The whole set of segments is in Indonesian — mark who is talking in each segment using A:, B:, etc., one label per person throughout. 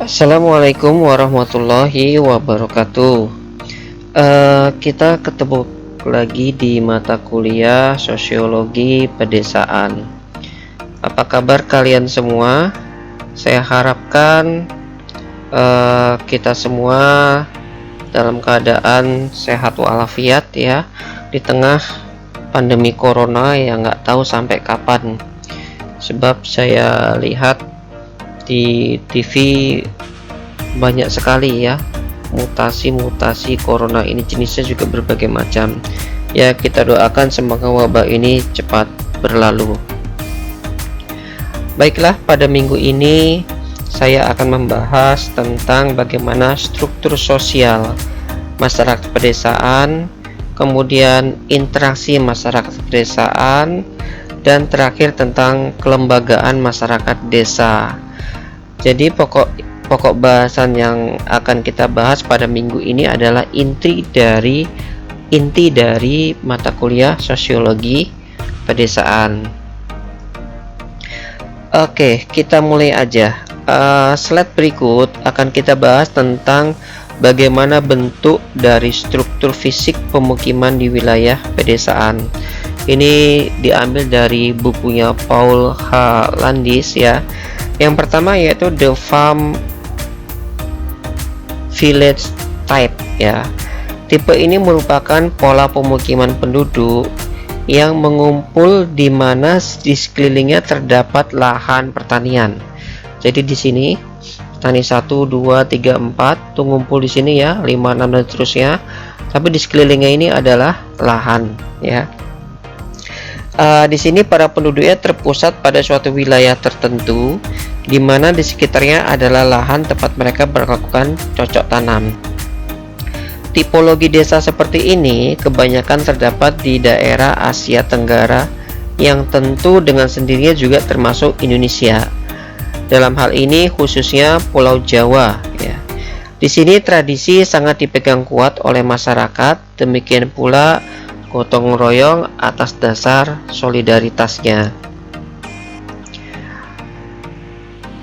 A: Assalamualaikum warahmatullahi wabarakatuh. Kita ketemu lagi di mata kuliah Sosiologi Pedesaan. Apa kabar kalian semua? Saya harapkan kita semua dalam keadaan sehat walafiat ya, di tengah pandemi corona yang nggak tahu sampai kapan. Sebab saya lihat di TV banyak sekali ya mutasi corona ini, jenisnya juga berbagai macam ya. Kita doakan semoga wabah ini cepat berlalu. Baiklah, pada minggu ini saya akan membahas tentang bagaimana struktur sosial masyarakat pedesaan, kemudian interaksi masyarakat pedesaan, dan terakhir tentang kelembagaan masyarakat desa. Jadi pokok bahasan yang akan kita bahas pada minggu ini adalah inti dari mata kuliah Sosiologi Pedesaan. Oke, kita mulai aja. Slide berikut akan kita bahas tentang bagaimana bentuk dari struktur fisik pemukiman di wilayah pedesaan. Ini diambil dari bukunya Paul H. Landis ya. Yang pertama yaitu The Farm Village Type ya. Tipe ini merupakan pola pemukiman penduduk yang mengumpul di mana di sekelilingnya terdapat lahan pertanian. Jadi di sini petani 1, 2, 3, 4 tuh ngumpul di sini ya, 5, 6 dan seterusnya. Tapi di sekelilingnya ini adalah lahan ya. Di sini para penduduknya terpusat pada suatu wilayah tertentu, di mana di sekitarnya adalah lahan tempat mereka melakukan cocok tanam. Tipologi desa seperti ini kebanyakan terdapat di daerah Asia Tenggara, yang tentu dengan sendirinya juga termasuk Indonesia. Dalam hal ini khususnya Pulau Jawa ya. Di sini tradisi sangat dipegang kuat oleh masyarakat, demikian pula gotong royong atas dasar solidaritasnya.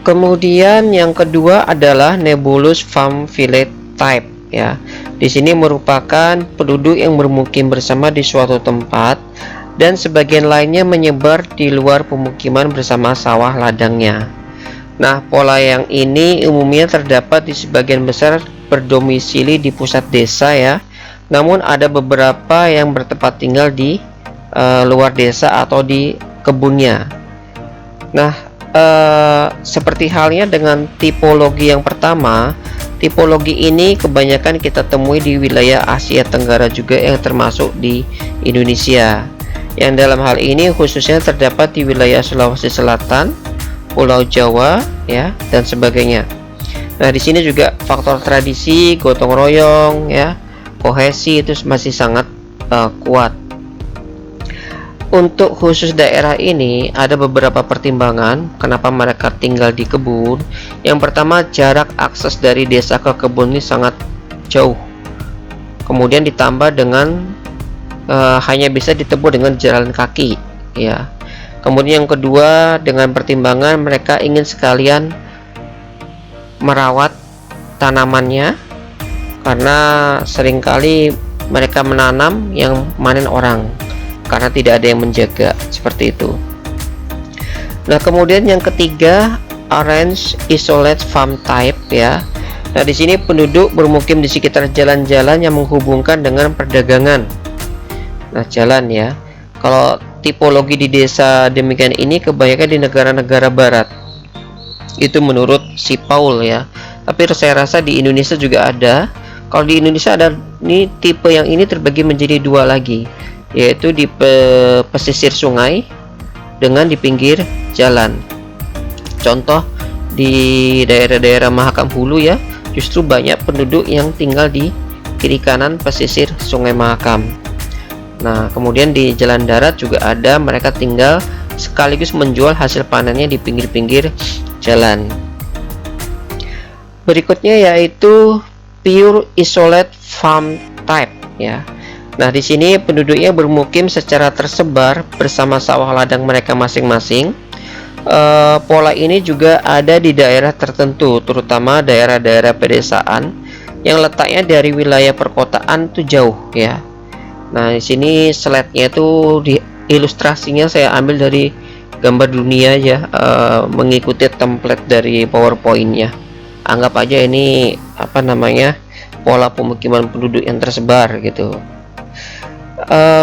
A: Kemudian yang kedua adalah Nebulous Farm Village Type ya. Di sini merupakan penduduk yang bermukim bersama di suatu tempat dan sebagian lainnya menyebar di luar pemukiman bersama sawah ladangnya. Nah, pola yang ini umumnya terdapat di sebagian besar berdomisili di pusat desa ya. Namun ada beberapa yang bertempat tinggal di luar desa atau di kebunnya. Nah, seperti halnya dengan tipologi yang pertama, tipologi ini kebanyakan kita temui di wilayah Asia Tenggara juga, yang termasuk di Indonesia. Yang dalam hal ini khususnya terdapat di wilayah Sulawesi Selatan, Pulau Jawa, ya, dan sebagainya. Nah, di sini juga faktor tradisi, gotong royong, ya, kohesi itu masih sangat kuat. Untuk khusus daerah ini ada beberapa pertimbangan kenapa mereka tinggal di kebun. Yang pertama, jarak akses dari desa ke kebun ini sangat jauh. Kemudian ditambah dengan hanya bisa ditempuh dengan jalan kaki, ya. Kemudian yang kedua, dengan pertimbangan mereka ingin sekalian merawat tanamannya, karena seringkali mereka menanam yang panen orang karena tidak ada yang menjaga, seperti itu. Nah, kemudian yang ketiga, Arrange Isolate Farm Type ya. Nah, di sini penduduk bermukim di sekitar jalan-jalan yang menghubungkan dengan perdagangan. Nah, jalan ya. Kalau tipologi di desa demikian ini kebanyakan di negara-negara barat. Itu menurut si Paul ya. Tapi saya rasa di Indonesia juga ada. Kalau di Indonesia ada, ini tipe yang ini terbagi menjadi dua lagi, yaitu di pesisir sungai dengan di pinggir jalan. Contoh di daerah-daerah Mahakam Hulu ya, justru banyak penduduk yang tinggal di kiri kanan pesisir Sungai Mahakam. Nah, kemudian di jalan darat juga ada, mereka tinggal sekaligus menjual hasil panennya di pinggir-pinggir jalan. Berikutnya yaitu Pure Isolate Farm Type ya. Nah, di sini penduduknya bermukim secara tersebar bersama sawah ladang mereka masing-masing. Pola ini juga ada di daerah tertentu, terutama daerah-daerah pedesaan yang letaknya dari wilayah perkotaan tuh jauh ya. Nah, di sini slide-nya itu di ilustrasinya saya ambil dari gambar dunia ya, mengikuti template dari PowerPoint-nya. Anggap aja ini apa namanya, pola pemukiman penduduk yang tersebar gitu.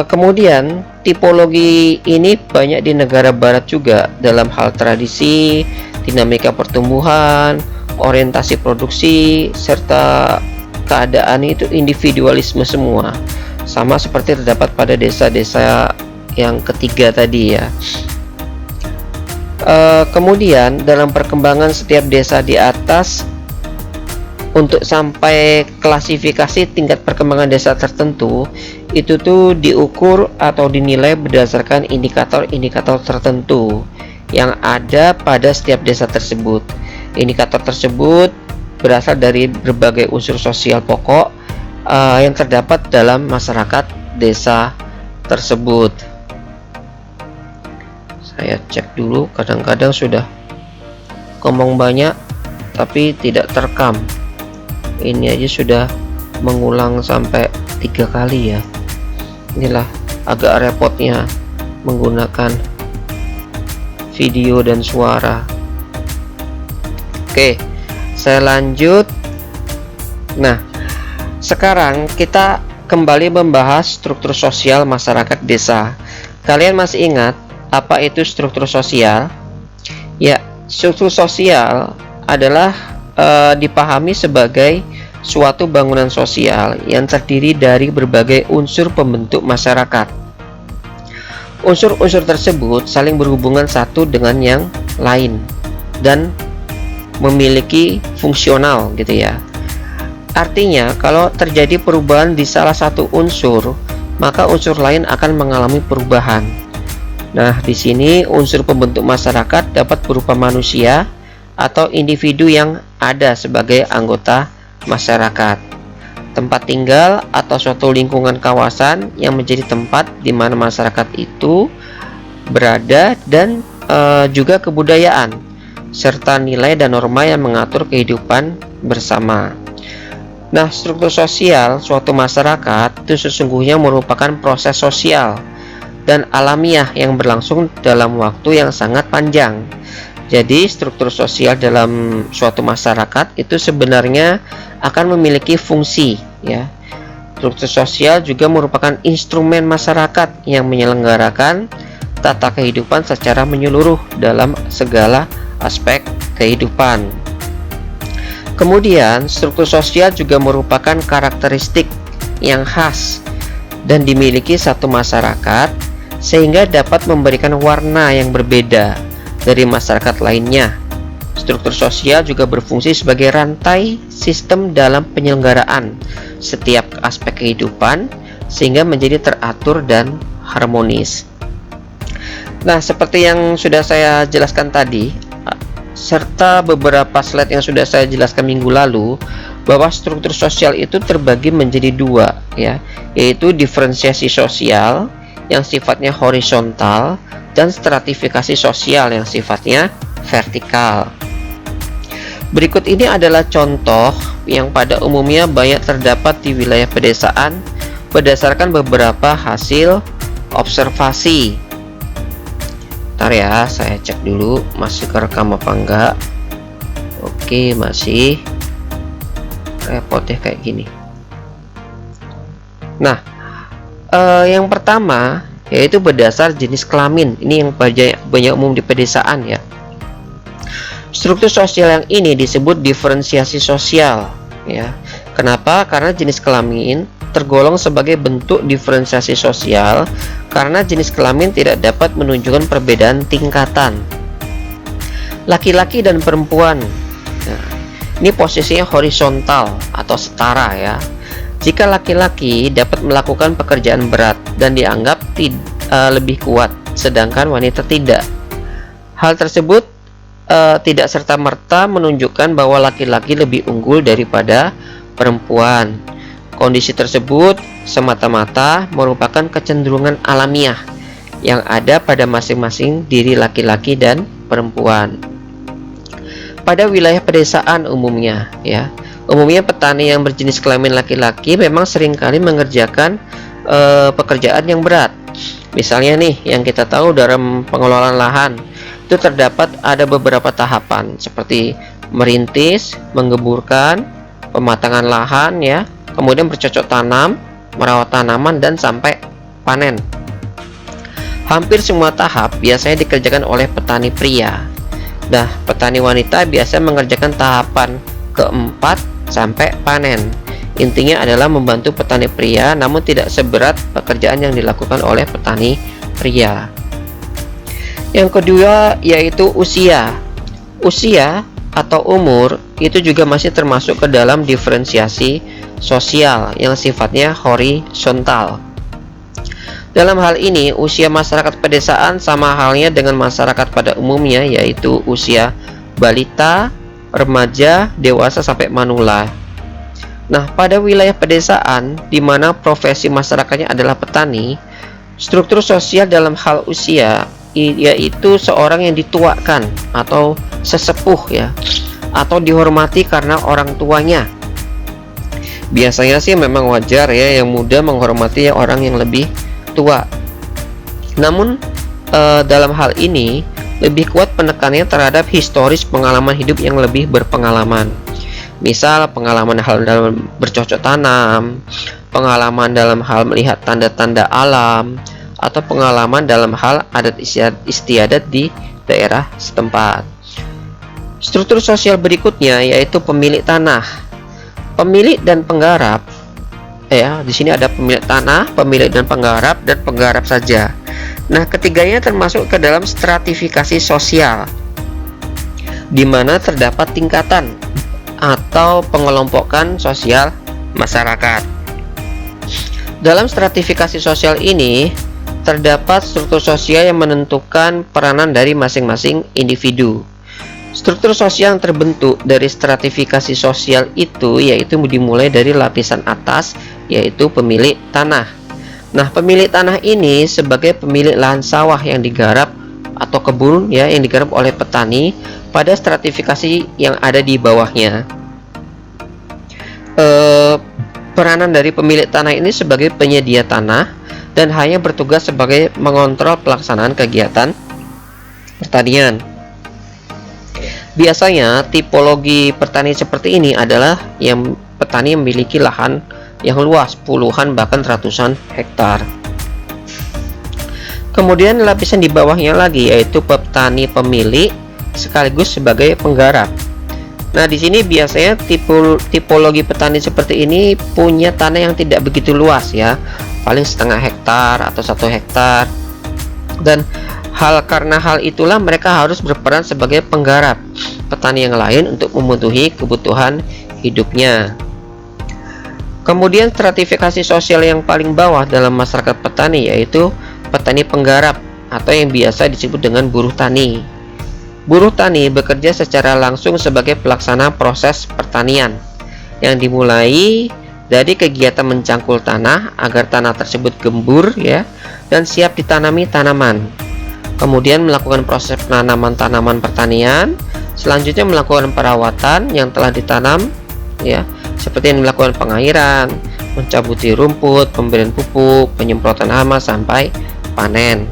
A: Kemudian tipologi ini banyak di negara barat juga dalam hal tradisi, dinamika pertumbuhan, orientasi produksi, serta keadaan itu individualisme semua, sama seperti terdapat pada desa-desa yang ketiga tadi ya. Kemudian dalam perkembangan setiap desa di atas, untuk sampai klasifikasi tingkat perkembangan desa tertentu itu tuh diukur atau dinilai berdasarkan indikator-indikator tertentu yang ada pada setiap desa tersebut. Indikator tersebut berasal dari berbagai unsur sosial pokok yang terdapat dalam masyarakat desa tersebut. Saya cek dulu, kadang-kadang sudah ngomong banyak tapi tidak terekam. Ini aja sudah mengulang sampai 3 kali ya. Inilah agak repotnya menggunakan video dan suara. Oke, saya lanjut. Nah, sekarang kita kembali membahas struktur sosial masyarakat desa. Kalian masih ingat apa itu struktur sosial? Ya, struktur sosial adalah dipahami sebagai suatu bangunan sosial yang terdiri dari berbagai unsur pembentuk masyarakat. Unsur-unsur tersebut saling berhubungan satu dengan yang lain dan memiliki fungsional gitu ya. Artinya, kalau terjadi perubahan di salah satu unsur, maka unsur lain akan mengalami perubahan. Nah, di sini unsur pembentuk masyarakat dapat berupa manusia atau individu yang ada sebagai anggota masyarakat, tempat tinggal atau suatu lingkungan kawasan yang menjadi tempat di mana masyarakat itu berada, dan juga kebudayaan serta nilai dan norma yang mengatur kehidupan bersama. Nah, struktur sosial suatu masyarakat itu sesungguhnya merupakan proses sosial dan alamiah yang berlangsung dalam waktu yang sangat panjang. Jadi struktur sosial dalam suatu masyarakat itu sebenarnya akan memiliki fungsi ya. Struktur sosial juga merupakan instrumen masyarakat yang menyelenggarakan tata kehidupan secara menyeluruh dalam segala aspek kehidupan. Kemudian struktur sosial juga merupakan karakteristik yang khas dan dimiliki satu masyarakat sehingga dapat memberikan warna yang berbeda dari masyarakat lainnya. Struktur sosial juga berfungsi sebagai rantai sistem dalam penyelenggaraan setiap aspek kehidupan sehingga menjadi teratur dan harmonis. Nah, seperti yang sudah saya jelaskan tadi, serta beberapa slide yang sudah saya jelaskan minggu lalu, bahwa struktur sosial itu terbagi menjadi dua ya, yaitu diferensiasi sosial yang sifatnya horizontal dan stratifikasi sosial yang sifatnya vertikal. Berikut ini adalah contoh yang pada umumnya banyak terdapat di wilayah pedesaan berdasarkan beberapa hasil observasi. Bentar ya, saya cek dulu masih kerekam apa enggak. Oke, masih. Repot ya kayak gini. Nah, yang pertama yaitu berdasar jenis kelamin. Ini yang banyak umum di pedesaan ya. Struktur sosial yang ini disebut diferensiasi sosial ya. Kenapa? Karena jenis kelamin tergolong sebagai bentuk diferensiasi sosial karena jenis kelamin tidak dapat menunjukkan perbedaan tingkatan. Laki-laki dan perempuan. Nah, ini posisinya horizontal atau setara ya. Jika laki-laki dapat melakukan pekerjaan berat dan dianggap lebih kuat, sedangkan wanita tidak. Hal tersebut tidak serta-merta menunjukkan bahwa laki-laki lebih unggul daripada perempuan. Kondisi tersebut semata-mata merupakan kecenderungan alamiah yang ada pada masing-masing diri laki-laki dan perempuan. Pada wilayah pedesaan umumnya petani yang berjenis kelamin laki-laki memang seringkali mengerjakan pekerjaan yang berat. Misalnya nih, yang kita tahu dalam pengelolaan lahan itu terdapat ada beberapa tahapan seperti merintis, menggeburkan, pematangan lahan kemudian bercocok tanam, merawat tanaman, dan sampai panen. Hampir semua tahap biasanya dikerjakan oleh petani pria. Nah, petani wanita biasa mengerjakan tahapan keempat sampai panen. Intinya adalah membantu petani pria, namun tidak seberat pekerjaan yang dilakukan oleh petani pria. Yang kedua yaitu usia. Usia atau umur itu juga masih termasuk ke dalam diferensiasi sosial yang sifatnya horizontal. Dalam hal ini, usia masyarakat pedesaan sama halnya dengan masyarakat pada umumnya, yaitu usia balita, remaja, dewasa, sampai manula. Nah, pada wilayah pedesaan, di mana profesi masyarakatnya adalah petani, struktur sosial dalam hal usia, yaitu seorang yang dituakan atau sesepuh atau dihormati karena orang tuanya. Biasanya sih memang wajar yang muda menghormati orang yang lebih tua. Namun dalam hal ini lebih kuat penekanannya terhadap historis pengalaman hidup yang lebih berpengalaman. Misal pengalaman hal dalam bercocok tanam, pengalaman dalam hal melihat tanda-tanda alam, atau pengalaman dalam hal adat istiadat di daerah setempat. Struktur sosial berikutnya yaitu pemilik tanah. Pemilik dan penggarap. Di sini ada pemilik tanah, pemilik dan penggarap saja. Nah, ketiganya termasuk ke dalam stratifikasi sosial, di mana terdapat tingkatan atau pengelompokan sosial masyarakat. Dalam stratifikasi sosial ini terdapat struktur sosial yang menentukan peranan dari masing-masing individu. Struktur sosial yang terbentuk dari stratifikasi sosial itu yaitu dimulai dari lapisan atas, yaitu pemilik tanah. Nah, pemilik tanah ini sebagai pemilik lahan sawah yang digarap atau kebun yang digarap oleh petani pada stratifikasi yang ada di bawahnya. Peranan dari pemilik tanah ini sebagai penyedia tanah dan hanya bertugas sebagai mengontrol pelaksanaan kegiatan pertanian. Biasanya tipologi petani seperti ini adalah yang petani memiliki lahan yang luas, puluhan bahkan ratusan hektar. Kemudian lapisan di bawahnya lagi yaitu petani pemilik sekaligus sebagai penggarap. Nah, di sini biasanya tipologi petani seperti ini punya tanah yang tidak begitu luas paling setengah hektar atau 1 hektar. Dan karena hal itulah mereka harus berperan sebagai penggarap petani yang lain untuk memenuhi kebutuhan hidupnya. Kemudian stratifikasi sosial yang paling bawah dalam masyarakat petani yaitu petani penggarap atau yang biasa disebut dengan buruh tani. Buruh tani bekerja secara langsung sebagai pelaksana proses pertanian yang dimulai dari kegiatan mencangkul tanah agar tanah tersebut gembur dan siap ditanami tanaman. Kemudian melakukan proses penanaman tanaman pertanian, selanjutnya melakukan perawatan yang telah ditanam seperti yang melakukan pengairan, mencabuti rumput, pemberian pupuk, penyemprotan hama sampai panen.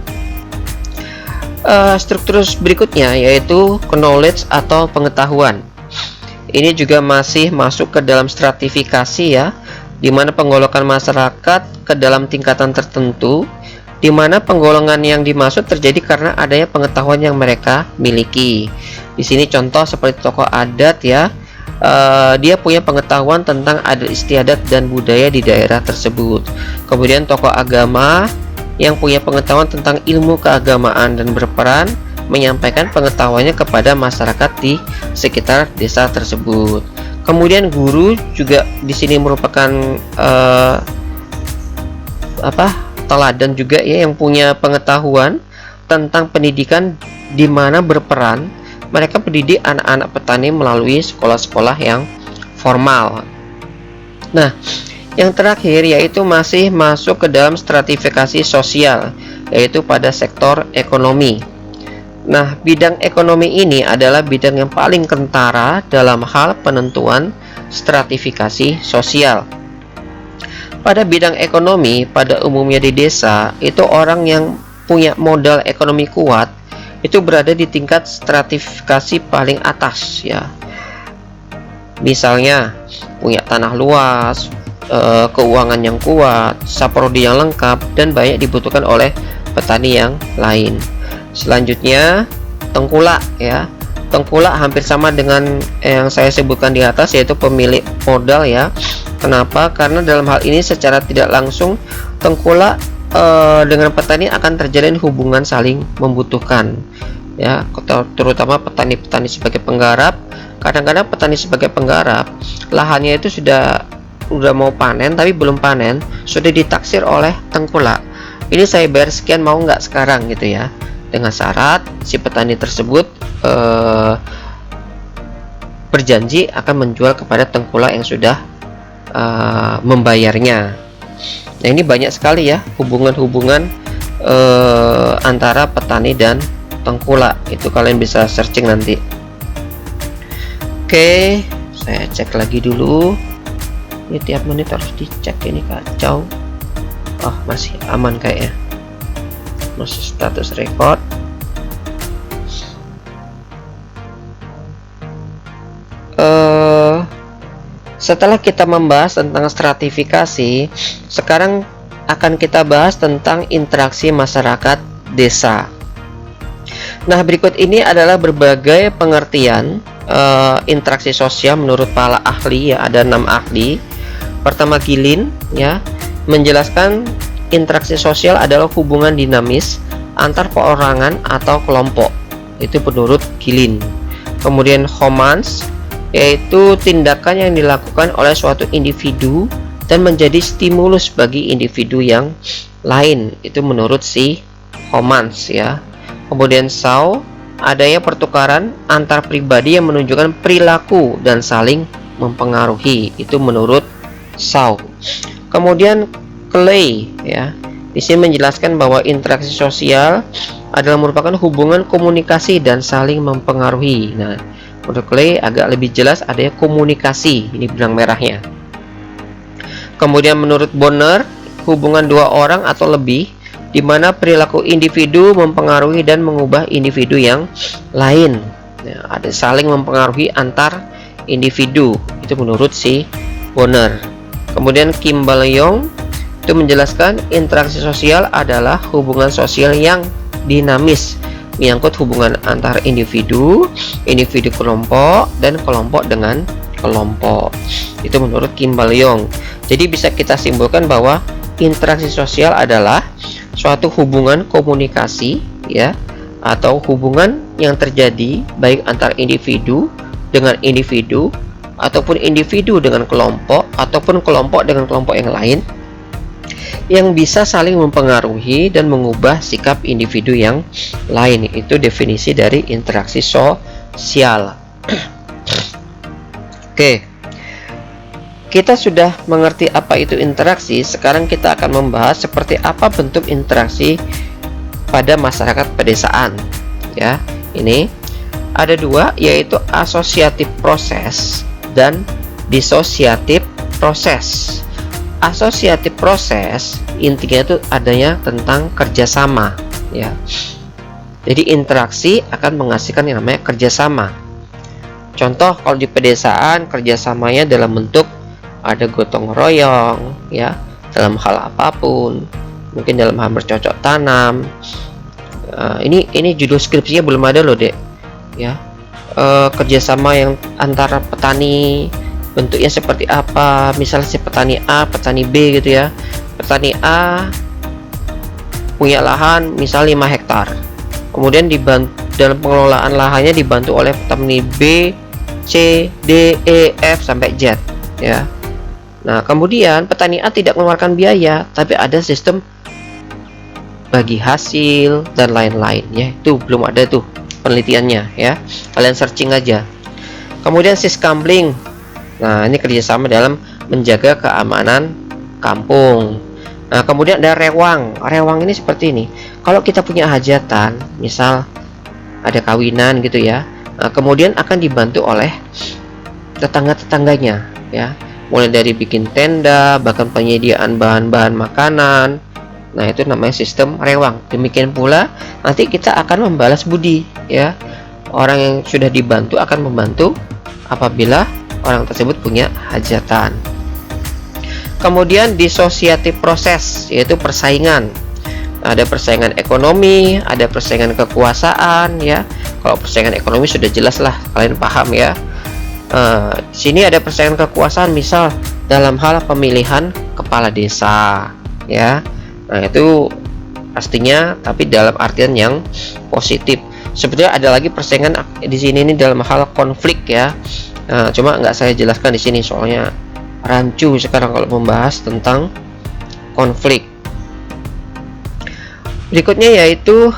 A: Struktur berikutnya yaitu knowledge atau pengetahuan. Ini juga masih masuk ke dalam stratifikasi di mana penggolongan masyarakat ke dalam tingkatan tertentu, di mana penggolongan yang dimaksud terjadi karena adanya pengetahuan yang mereka miliki. Di sini contoh seperti tokoh adat dia punya pengetahuan tentang adat istiadat dan budaya di daerah tersebut. Kemudian tokoh agama yang punya pengetahuan tentang ilmu keagamaan dan berperan menyampaikan pengetahuannya kepada masyarakat di sekitar desa tersebut. Kemudian guru juga di sini merupakan teladan juga yang punya pengetahuan tentang pendidikan, di mana berperan mereka mendidik anak-anak petani melalui sekolah-sekolah yang formal. Nah, yang terakhir yaitu masih masuk ke dalam stratifikasi sosial, yaitu pada sektor ekonomi. Nah, bidang ekonomi ini adalah bidang yang paling kentara dalam hal penentuan stratifikasi sosial. Pada bidang ekonomi, pada umumnya di desa, itu orang yang punya modal ekonomi kuat itu berada di tingkat stratifikasi paling atas ya. Misalnya punya tanah luas, keuangan yang kuat, saprodi yang lengkap, dan banyak dibutuhkan oleh petani yang lain. Selanjutnya tengkulak ya. Tengkulak hampir sama dengan yang saya sebutkan di atas, yaitu pemilik modal ya. Kenapa? Karena dalam hal ini secara tidak langsung tengkulak dengan petani akan terjalin hubungan saling membutuhkan ya, terutama petani-petani sebagai penggarap. Kadang-kadang petani sebagai penggarap lahannya itu sudah mau panen tapi belum panen, sudah ditaksir oleh tengkulak. Ini saya bayar sekian, mau nggak sekarang gitu ya, dengan syarat si petani tersebut berjanji akan menjual kepada tengkulak yang sudah membayarnya. Nah, ini banyak sekali ya hubungan-hubungan antara petani dan tengkulak. Itu kalian bisa searching nanti. Oke, saya cek lagi dulu. Ini tiap menit harus dicek, ini kacau. Oh, masih aman kayaknya. Masih status record. Setelah kita membahas tentang stratifikasi, sekarang akan kita bahas tentang interaksi masyarakat desa. Nah, berikut ini adalah berbagai pengertian interaksi sosial menurut para ahli ya, ada 6 ahli. Pertama, Gilin ya, menjelaskan interaksi sosial adalah hubungan dinamis antar perorangan atau kelompok. Itu menurut Gilin. Kemudian Homans, yaitu tindakan yang dilakukan oleh suatu individu dan menjadi stimulus bagi individu yang lain. Itu menurut si Homans ya. Kemudian Shaw, adanya pertukaran antar pribadi yang menunjukkan perilaku dan saling mempengaruhi. Itu menurut Shaw. Kemudian Clay ya, di sini menjelaskan bahwa interaksi sosial adalah merupakan hubungan komunikasi dan saling mempengaruhi. Nah, menurut Clay agak lebih jelas adanya komunikasi, ini benang merahnya. Kemudian menurut Bonner, hubungan dua orang atau lebih di mana perilaku individu mempengaruhi dan mengubah individu yang lain. Nah, ada saling mempengaruhi antar individu. Itu menurut si Bonner. Kemudian Kimball Young itu menjelaskan interaksi sosial adalah hubungan sosial yang dinamis, menyangkut hubungan antar individu, individu kelompok, dan kelompok dengan kelompok. Itu menurut Kimball Young. Jadi bisa kita simpulkan bahwa interaksi sosial adalah suatu hubungan komunikasi ya, atau hubungan yang terjadi baik antar individu dengan individu, ataupun individu dengan kelompok, ataupun kelompok dengan kelompok yang lain, yang bisa saling mempengaruhi dan mengubah sikap individu yang lain. Itu definisi dari interaksi sosial. Oke, kita sudah mengerti apa itu interaksi. Sekarang kita akan membahas seperti apa bentuk interaksi pada masyarakat pedesaan ya. Ini ada dua, yaitu asosiatif proses dan disosiatif proses. Asosiatif proses intinya itu adanya tentang kerjasama ya. Jadi interaksi akan menghasilkan yang namanya kerjasama. Contoh kalau di pedesaan, kerjasamanya dalam bentuk ada gotong royong ya, dalam hal apapun, mungkin dalam hal bercocok tanam. Ini judul skripsinya belum ada loh dek ya. Kerjasama yang antara petani, bentuknya seperti apa, misalnya si petani A, petani B gitu ya. Petani A punya lahan misal 5 hektar, kemudian dalam pengelolaan lahannya dibantu oleh petani B, C, D, E, F sampai Z ya. Nah, kemudian petani A tidak mengeluarkan biaya, tapi ada sistem bagi hasil dan lain-lain ya. Itu belum ada tuh penelitiannya ya, kalian searching aja. Kemudian siskamling, nah ini kerjasama dalam menjaga keamanan kampung. Nah, kemudian ada rewang. Rewang ini seperti ini, kalau kita punya hajatan, misal ada kawinan gitu ya. Nah, kemudian akan dibantu oleh tetangga-tetangganya ya, mulai dari bikin tenda, bahkan penyediaan bahan-bahan makanan. Nah, itu namanya sistem rewang. Demikian pula nanti kita akan membalas budi ya. Orang yang sudah dibantu akan membantu apabila orang tersebut punya hajatan. Kemudian dissociative proses, yaitu persaingan. Ada persaingan ekonomi, ada persaingan kekuasaan ya. Kalau persaingan ekonomi sudah jelas lah, kalian paham ya. Di sini ada persaingan kekuasaan, misal dalam hal pemilihan kepala desa ya. Nah, itu pastinya, tapi dalam artian yang positif. Sebetulnya ada lagi persaingan di sini ini dalam hal konflik ya. Cuma nggak saya jelaskan di sini soalnya rancu sekarang kalau membahas tentang konflik. Berikutnya yaitu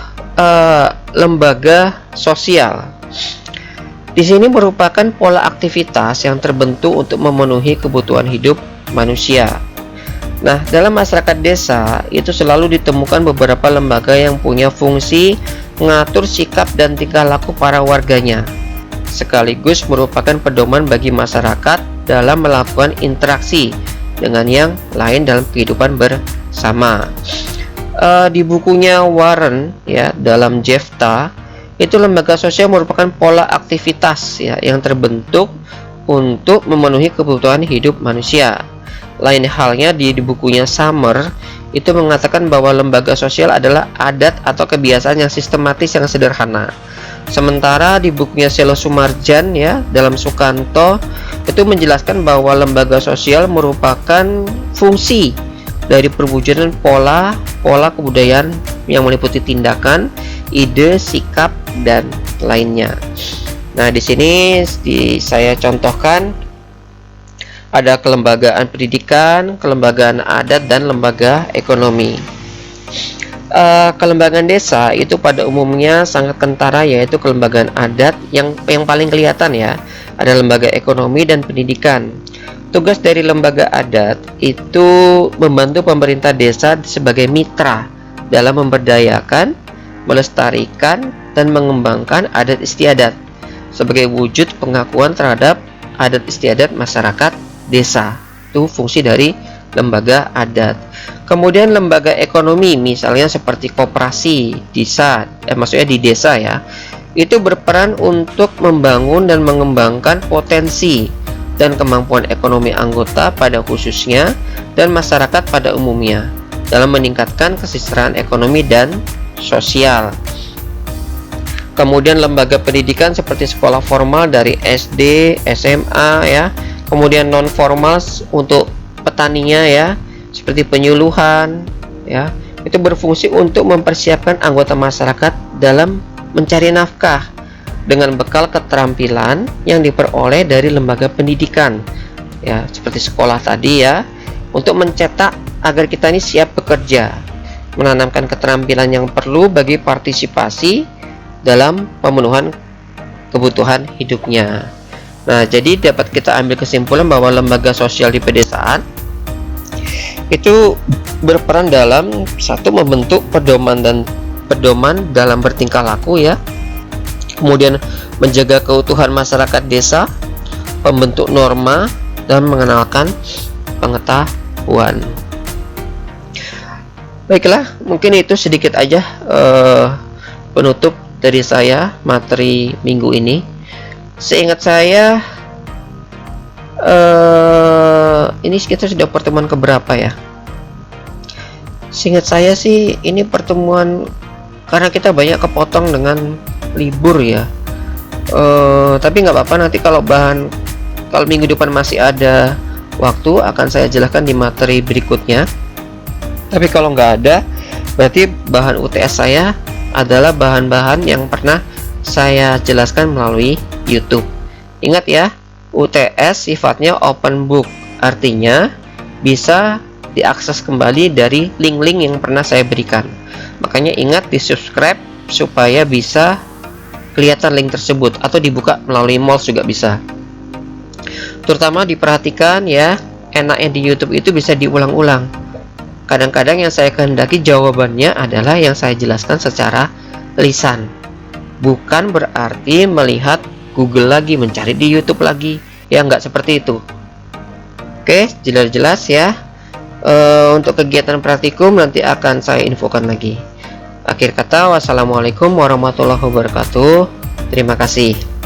A: lembaga sosial. Di sini merupakan pola aktivitas yang terbentuk untuk memenuhi kebutuhan hidup manusia. Nah, dalam masyarakat desa itu selalu ditemukan beberapa lembaga yang punya fungsi mengatur sikap dan tingkah laku para warganya, sekaligus merupakan pedoman bagi masyarakat dalam melakukan interaksi dengan yang lain dalam kehidupan bersama. Di bukunya Warren ya, dalam Jefta, itu lembaga sosial merupakan pola aktivitas ya yang terbentuk untuk memenuhi kebutuhan hidup manusia. Lain halnya di bukunya Summer itu mengatakan bahwa lembaga sosial adalah adat atau kebiasaan yang sistematis yang sederhana. Sementara di bukunya Selo Sumarjan ya, dalam Sukanto itu menjelaskan bahwa lembaga sosial merupakan fungsi dari perwujudan pola kebudayaan yang meliputi tindakan, ide, sikap, dan lainnya. Nah, di sini saya contohkan ada kelembagaan pendidikan, kelembagaan adat, dan lembaga ekonomi. Kelembagaan desa itu pada umumnya sangat kentara, yaitu kelembagaan adat yang paling kelihatan ya. Ada lembaga ekonomi dan pendidikan. Tugas dari lembaga adat itu membantu pemerintah desa sebagai mitra dalam memberdayakan, melestarikan, dan mengembangkan adat istiadat sebagai wujud pengakuan terhadap adat istiadat masyarakat desa. Itu fungsi dari lembaga adat. Kemudian lembaga ekonomi, misalnya seperti koperasi desa, maksudnya di desa ya, itu berperan untuk membangun dan mengembangkan potensi dan kemampuan ekonomi anggota pada khususnya dan masyarakat pada umumnya dalam meningkatkan kesejahteraan ekonomi dan sosial. Kemudian lembaga pendidikan seperti sekolah formal dari SD, SMA ya, kemudian non formal untuk petaninya ya, seperti penyuluhan ya, itu berfungsi untuk mempersiapkan anggota masyarakat dalam mencari nafkah dengan bekal keterampilan yang diperoleh dari lembaga pendidikan ya, seperti sekolah tadi ya, untuk mencetak agar kita ini siap bekerja, menanamkan keterampilan yang perlu bagi partisipasi dalam pemenuhan kebutuhan hidupnya. Nah, jadi dapat kita ambil kesimpulan bahwa lembaga sosial di pedesaan itu berperan dalam satu, membentuk pedoman dalam bertingkah laku ya, kemudian menjaga keutuhan masyarakat desa, pembentuk norma, dan mengenalkan pengetahuan. Baiklah, mungkin itu sedikit aja penutup dari saya materi minggu ini. Seingat saya ini kita sudah pertemuan keberapa ya? Seingat saya sih ini pertemuan, karena kita banyak kepotong dengan libur ya. Tapi nggak apa-apa, nanti kalau minggu depan masih ada waktu akan saya jelaskan di materi berikutnya. Tapi kalau nggak ada, berarti bahan UTS saya adalah bahan-bahan yang pernah saya jelaskan melalui YouTube. Ingat ya, UTS sifatnya open book, artinya bisa diakses kembali dari link-link yang pernah saya berikan. Makanya ingat di subscribe supaya bisa kelihatan link tersebut, atau dibuka melalui mouse juga bisa. Terutama diperhatikan ya, enaknya di YouTube itu bisa diulang-ulang. Kadang-kadang yang saya kehendaki jawabannya adalah yang saya jelaskan secara lisan. bukan berarti melihat Google lagi, mencari di YouTube lagi. Ya, nggak seperti itu. Oke, jelas-jelas ya. Untuk kegiatan praktikum nanti akan saya infokan lagi. Akhir kata, wassalamualaikum warahmatullahi wabarakatuh. Terima kasih.